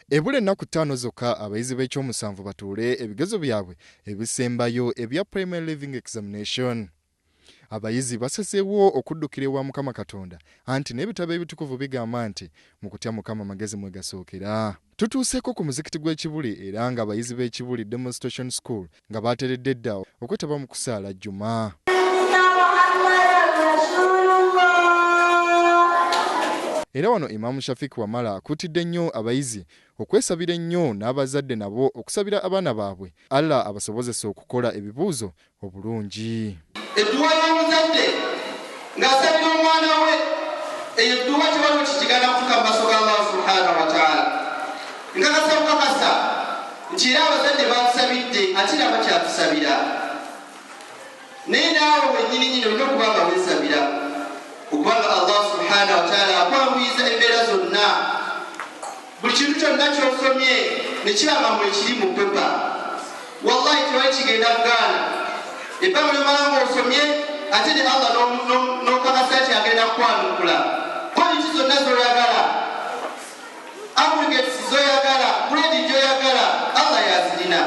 Ebule ennaku 5 zokka abayizi b'ekyomusanvu batuule ebigezo byabwe ebisembayo ebya Primary Leaving Examination. Abayizi basazeewo okuddukira ewa Mukama Katonda anti n'ebitabo ebitukuvu bigamba nti mu kutya Mukama amagezi mwe gasookera. Tutuuseeko ku muzikiti gw'Ekibuli era nga abayizi b'Ekibuli Demonstration School nga bateredde dda okwetaba mu kusaala Juma. Era wano Imam Shafik Wamala akutidde nnyo abayizi okwesabira ennyo n'abazadde nabo okusabira abaana baabwe Allah abasobozese okukola ebibuuzo obulungi. Edduwa y'omuzadde ng'asabira omwana we eyo edduwa tewaliwo kikigana kutuuka mu maaso ga Allah subhanahu wa ta'ala. Nkakasa bukakasa nti era abazadde batusabidde ate era bakyatusabira. Naye naawe wennyini olina okuba nga weesabira okubanga Allah subhanahu wa ta'ala akwanguyiza embeera zonna. Buli kintu kyonna ky'osomye ne kiraba mu ekiri mu pepa wallahi tewali kigenda kugaana. Ebbanga ly'omala ng'osomye ate ne Allah n'okakasa nti agenda kukwanukula. Kwaliti zonna z'oyagala, aggregates z'oyagala, grade gy'oyagala Allah yazirina.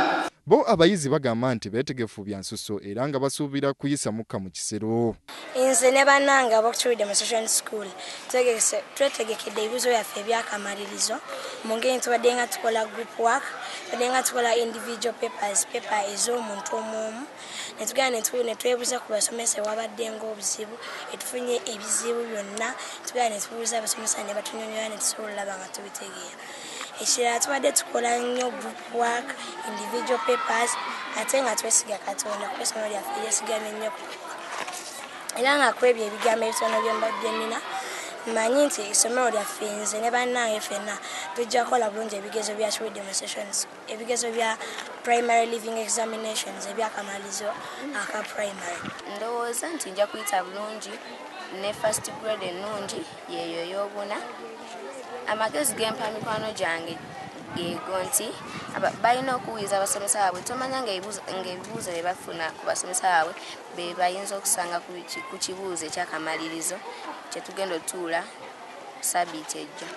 Bo abayizi bagamba nti beetegefu bya nsusso era nga basuubira kuyisa mukka mu kisero. Nze ne bannange ab'Ekibuli Demonstration School twetegekedde ebibuuzo byaffe ebyakamalirizo mu ngeri tubadde nga tukola group work, tubadde nga tukola individual papers, paper ez'omuntu omu ne tugenda ne twebuuza ku basomesa wabadde ng'obuzibu, etufunye ebizibu byonna, tugenda ne tubuuza abasomesa ne batunyonyola ne tusobola olaba nga tubitegeera. Ekirala tubadde tukola nnyo group work, individual papers, ate nga twesiga Katonda kuba essomero lyaffe lyesigamye nnyo. Era nga ku ebyo ebigambo ebitono bye mbadde nnina, mmanyi nti essomero lyaffe nze ne bannange ffenna tujja kukola bulungi ebigezo bya Ekibuli Demonstration, ebigezo bya Primary Leaving Examinations ebyakamalirizo aka primary. Ndowooza nti nja kuyita bulungi ne first grade ennungi yeeyo ey'obuna. Amagezi gempa mikwano gyange geego nti balina okuwuliza abasomesa baabwe. Tomanya ng'ebibuuzo bye bafuna ku basomesa baabwe be bayinza okusanga ku kibuuzo ekyakamalirizo kye tugenda otuula sabiiti ejja.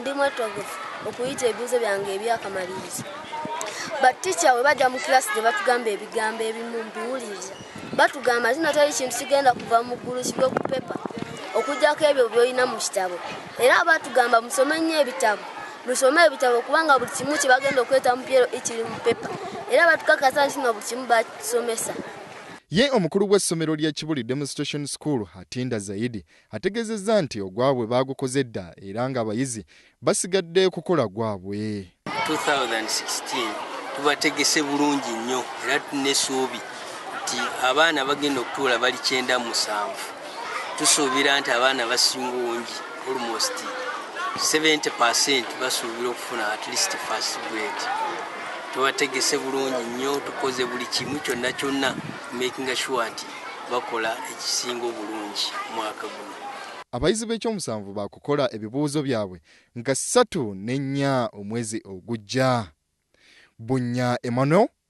Ndi mwetogovu okuyita ebibuuzo byange ebyakamalirizo. Batica bwe bajja mu kirasi ne batugamba ebigambo ebimu mbiwuliriza. Batugamba zina teri kintu kigenda kuva mu ggulu kive ku pepa okujjako ebyo by'olina mu kitabo. Era batugamba musome nnyo ebitabo. Musome ebitabo kubanga buli kimu kye bagenda okweta mu pyero ekiri mu pepa. Era batukakasa nti buli kimu basomesa. Ye omukulu w'essomero ly'Ekibuli Demonstration School Hatinda Zaidi ategeezezza nti ogwabwe baagukoze dda era ng'abayizi basigadde kukola gwabwe. 2016 tubategese bulungi nnyo era tunesuubi nti abaana bagenda okutuula bali 97. Tusuubira nti abaana basinga obungi almost 70% basuubira okufuna at least first grade. Tubategese bulungi nnyo, tukoze buli kimu kyonna making sure nti bakola ekisinga obulungi mwaka guno. Abayizi b'ekyomusanvu baakukola ebibuuzo byabwe nga 3 n'ennya omwezi ogujja. Bunya Emmanuel